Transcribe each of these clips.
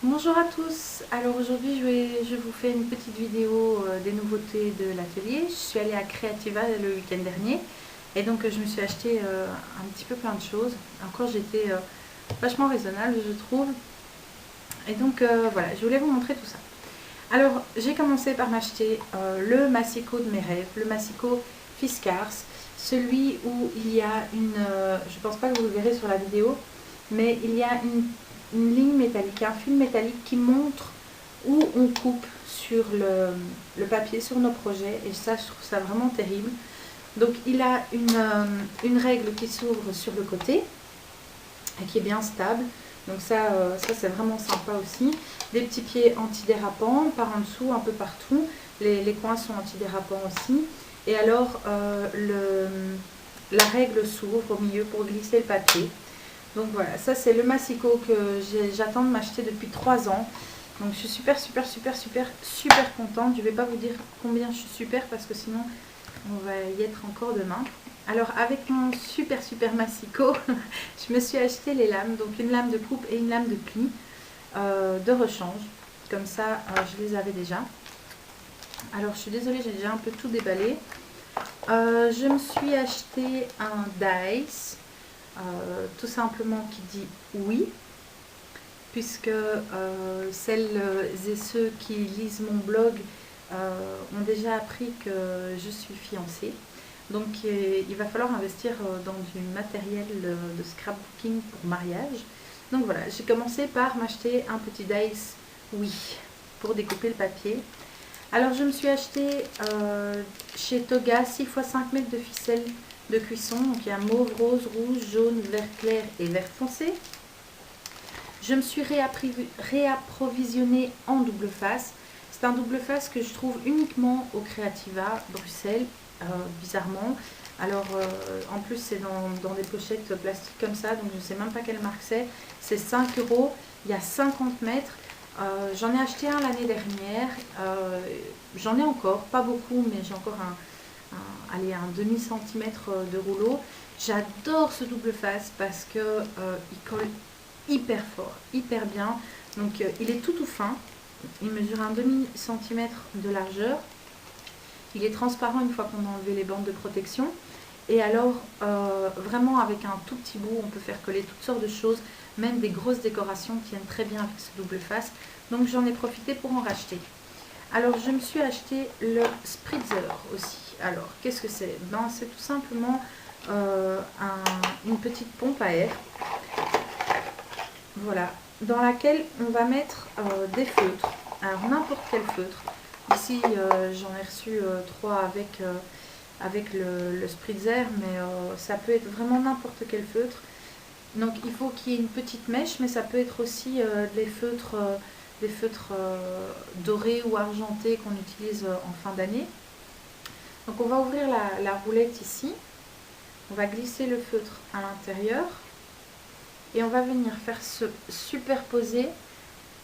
Bonjour à tous, alors aujourd'hui je vous fais une petite vidéo des nouveautés de l'atelier. Je suis allée à Creativa le week-end dernier et donc je me suis acheté un petit peu plein de choses. Encore j'étais vachement raisonnable je trouve. Et donc voilà, je voulais vous montrer tout ça. Alors j'ai commencé par m'acheter le massicot de mes rêves, le massicot Fiskars. Celui où il y a je pense pas que vous le verrez sur la vidéo, mais il y a une ligne métallique, un fil métallique qui montre où on coupe sur le papier, sur nos projets, et ça je trouve ça vraiment terrible. Donc il a une règle qui s'ouvre sur le côté et qui est bien stable, donc ça c'est vraiment sympa aussi. Des petits pieds antidérapants par en dessous, un peu partout, les coins sont antidérapants aussi. Et alors la règle s'ouvre au milieu pour glisser le papier. Donc voilà, ça c'est le massicot que j'attends de m'acheter depuis 3 ans. Donc je suis super contente. Je ne vais pas vous dire combien je suis super parce que sinon on va y être encore demain. Alors avec mon super massicot, je me suis acheté les lames. Donc une lame de coupe et une lame de pli de rechange. Comme ça je les avais déjà. Alors je suis désolée, j'ai déjà un peu tout déballé. Je me suis acheté un dice. Tout simplement qui dit oui, puisque celles et ceux qui lisent mon blog ont déjà appris que je suis fiancée. Donc il va falloir investir dans du matériel de scrapbooking pour mariage. Donc voilà, j'ai commencé par m'acheter un petit dice oui pour découper le papier. Alors je me suis acheté chez Toga 6 x 5 mètres de ficelle de cuisson. Donc il y a mauve, rose, rouge, jaune, vert clair et vert foncé. Je me suis réapprovisionné en double face. C'est un double face que je trouve uniquement au Creativa Bruxelles, bizarrement. Alors en plus c'est dans des pochettes plastiques comme ça, donc je ne sais même pas quelle marque c'est. C'est 5 €, il y a 50 mètres. J'en ai acheté un l'année dernière. J'en ai encore, pas beaucoup, mais j'ai encore allez, un demi-centimètre de rouleau. J'adore ce double face parce que il colle hyper fort, hyper bien. Donc il est tout fin. Il mesure un demi-centimètre de largeur. Il est transparent une fois qu'on a enlevé les bandes de protection. Et alors, vraiment avec un tout petit bout, on peut faire coller toutes sortes de choses. Même des grosses décorations tiennent très bien avec ce double face. Donc j'en ai profité pour en racheter. Alors je me suis acheté le spritzer aussi. Alors qu'est-ce que c'est? Ben, c'est tout simplement une petite pompe à air. Voilà, dans laquelle on va mettre des feutres. Alors n'importe quel feutre. Ici j'en ai reçu 3 avec le spritzer, mais ça peut être vraiment n'importe quel feutre. Donc il faut qu'il y ait une petite mèche, mais ça peut être aussi des feutres dorés ou argentés qu'on utilise en fin d'année. Donc on va ouvrir la roulette ici, on va glisser le feutre à l'intérieur et on va venir faire se superposer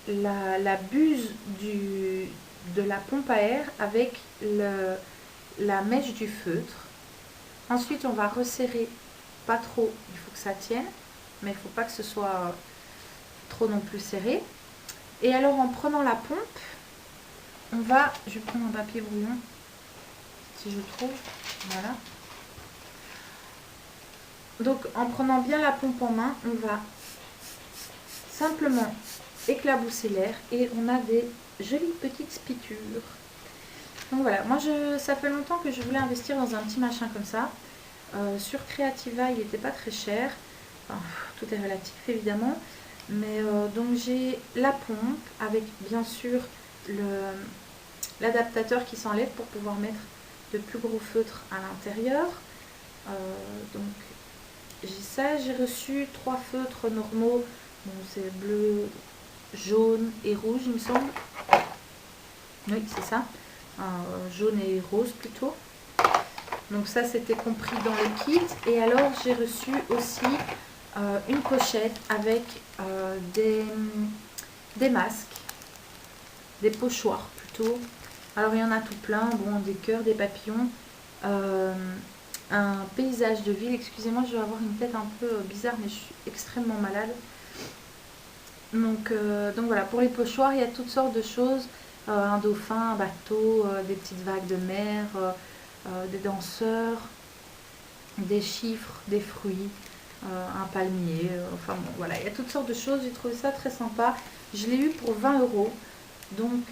la buse de la pompe à air avec la mèche du feutre. Ensuite on va resserrer, pas trop, il faut que ça tienne, mais il ne faut pas que ce soit trop non plus serré. Et alors en prenant la pompe, je vais prendre un papier brouillon si je trouve, voilà. Donc en prenant bien la pompe en main, on va simplement éclabousser l'air et on a des jolies petites spitures. Donc voilà, moi ça fait longtemps que je voulais investir dans un petit machin comme ça. Sur Creativa il n'était pas très cher, enfin, tout est relatif évidemment, mais donc j'ai la pompe avec bien sûr l'adaptateur qui s'enlève pour pouvoir mettre de plus gros feutres à l'intérieur. Donc j'ai ça, j'ai reçu 3 feutres normaux, bon, c'est bleu, jaune et rouge il me semble. Oui c'est ça, jaune et rose plutôt. Donc ça c'était compris dans le kit. Et alors j'ai reçu aussi une pochette avec des masques, des pochoirs plutôt. Alors il y en a tout plein, bon, des cœurs, des papillons, un paysage de ville. Excusez-moi, je vais avoir une tête un peu bizarre, mais je suis extrêmement malade. Donc voilà, pour les pochoirs, il y a toutes sortes de choses. Un dauphin, un bateau, des petites vagues de mer, des danseurs, des chiffres, des fruits, un palmier. Enfin bon, voilà, il y a toutes sortes de choses. J'ai trouvé ça très sympa. Je l'ai eu pour 20 euros. Donc,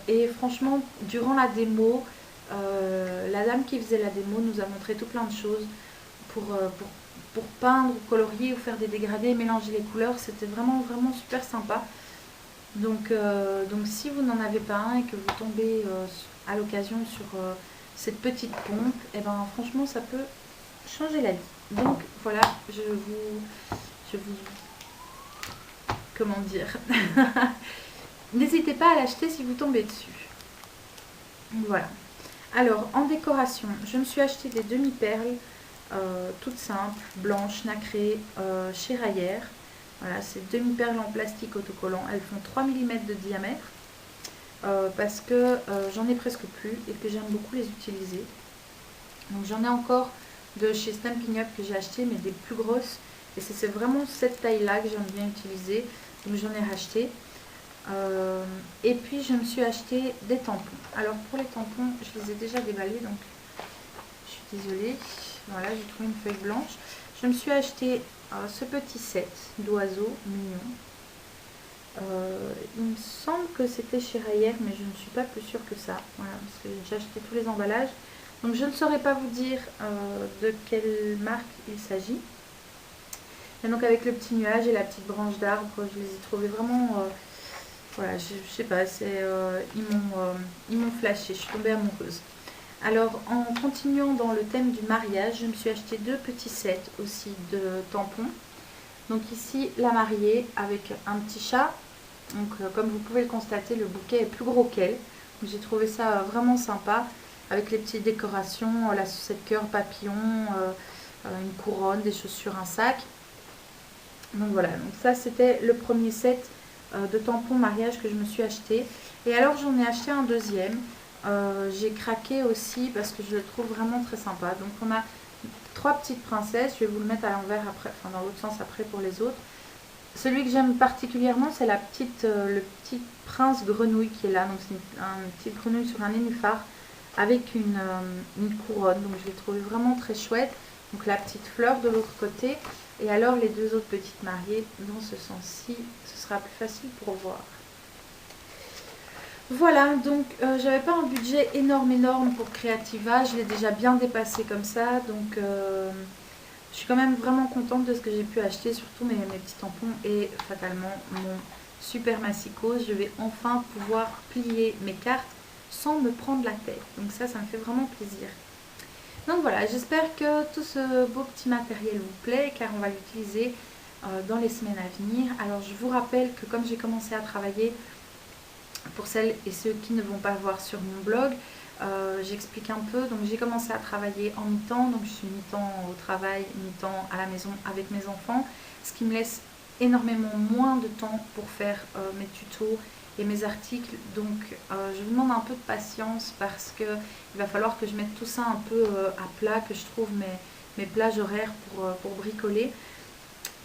et franchement, durant la démo, la dame qui faisait la démo nous a montré tout plein de choses pour peindre, colorier ou faire des dégradés, mélanger les couleurs. C'était vraiment, vraiment super sympa. Donc si vous n'en avez pas un et que vous tombez à l'occasion sur cette petite pompe, et ben franchement ça peut changer la vie. Donc voilà, je vous comment dire n'hésitez pas à l'acheter si vous tombez dessus. Voilà. Alors en décoration, je me suis acheté des demi-perles toutes simples, blanches, nacrées, chez Rayer. Voilà, c'est demi-perles en plastique autocollant. Elles font 3 mm de diamètre parce que j'en ai presque plus et que j'aime beaucoup les utiliser. Donc j'en ai encore de chez Stampin' Up que j'ai acheté, mais des plus grosses. Et c'est vraiment cette taille-là que j'aime bien utiliser. Donc j'en ai racheté. Et puis je me suis acheté des tampons. Alors pour les tampons, je les ai déjà déballés, donc je suis désolée. Voilà, j'ai trouvé une feuille blanche. Je me suis acheté ce petit set d'oiseaux mignon. Il me semble que c'était chez Rayer, mais je ne suis pas plus sûre que ça. Voilà, parce que j'ai acheté tous les emballages. Donc je ne saurais pas vous dire de quelle marque il s'agit. Et donc avec le petit nuage et la petite branche d'arbre, je les ai trouvés vraiment... voilà, je sais pas, ils m'ont flashé, je suis tombée amoureuse. Alors en continuant dans le thème du mariage, je me suis acheté 2 petits sets aussi de tampons. Donc ici la mariée avec un petit chat. Donc comme vous pouvez le constater, le bouquet est plus gros qu'elle. J'ai trouvé ça vraiment sympa avec les petites décorations, la sucette cœur papillon, une couronne, des chaussures, un sac. Donc voilà, donc ça c'était le premier set de tampons mariage que je me suis acheté. Et alors j'en ai acheté un deuxième. J'ai craqué aussi parce que je le trouve vraiment très sympa. Donc on a 3 petites princesses. Je vais vous le mettre à l'envers après, enfin dans l'autre sens après pour les autres. Celui que j'aime particulièrement, c'est le petit prince grenouille qui est là. Donc c'est une petite grenouille sur un nénuphar avec une couronne. Donc je l'ai trouvé vraiment très chouette. Donc la petite fleur de l'autre côté. Et alors les 2 autres petites mariées dans ce sens-ci, ce sera plus facile pour voir. Voilà, donc j'avais pas un budget énorme pour Creativa, je l'ai déjà bien dépassé comme ça, donc je suis quand même vraiment contente de ce que j'ai pu acheter, surtout mes petits tampons et fatalement mon super massicot. Je vais enfin pouvoir plier mes cartes sans me prendre la tête, donc ça me fait vraiment plaisir. Donc voilà, j'espère que tout ce beau petit matériel vous plaît car on va l'utiliser dans les semaines à venir. Alors je vous rappelle que comme j'ai commencé à travailler, pour celles et ceux qui ne vont pas voir sur mon blog, j'explique un peu. Donc j'ai commencé à travailler en mi-temps, donc je suis mi-temps au travail, mi-temps à la maison avec mes enfants, ce qui me laisse énormément moins de temps pour faire mes tutos et mes articles. Donc je vous demande un peu de patience parce que il va falloir que je mette tout ça un peu à plat, que je trouve mes plages horaires pour bricoler.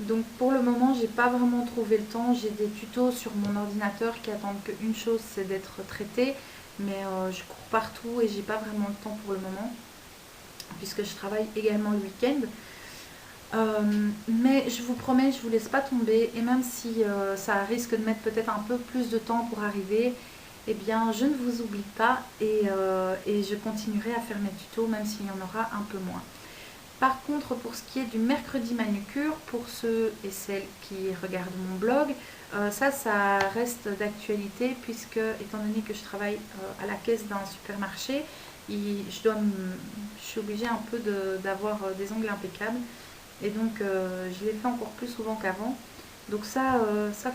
Donc pour le moment j'ai pas vraiment trouvé le temps. J'ai des tutos sur mon ordinateur qui attendent qu'une chose, c'est d'être traité, mais je cours partout et j'ai pas vraiment le temps pour le moment puisque je travaille également le week-end. Mais je vous promets, je vous laisse pas tomber, et même si ça risque de mettre peut-être un peu plus de temps pour arriver, eh bien je ne vous oublie pas et je continuerai à faire mes tutos même s'il y en aura un peu moins. Par contre, pour ce qui est du mercredi manucure, pour ceux et celles qui regardent mon blog, ça reste d'actualité puisque, étant donné que je travaille à la caisse d'un supermarché, je suis obligée un peu d'avoir des ongles impeccables. Et donc, je l'ai fait encore plus souvent qu'avant. Donc ça,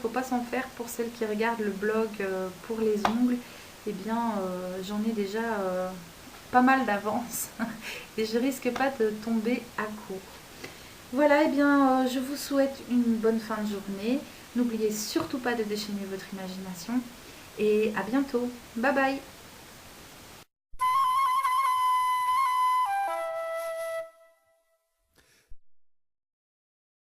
faut pas s'en faire. Pour celles qui regardent le blog pour les ongles, eh bien, j'en ai déjà pas mal d'avance et je risque pas de tomber à court. Voilà, et bien je vous souhaite une bonne fin de journée. N'oubliez surtout pas de déchaîner votre imagination et à bientôt. Bye bye.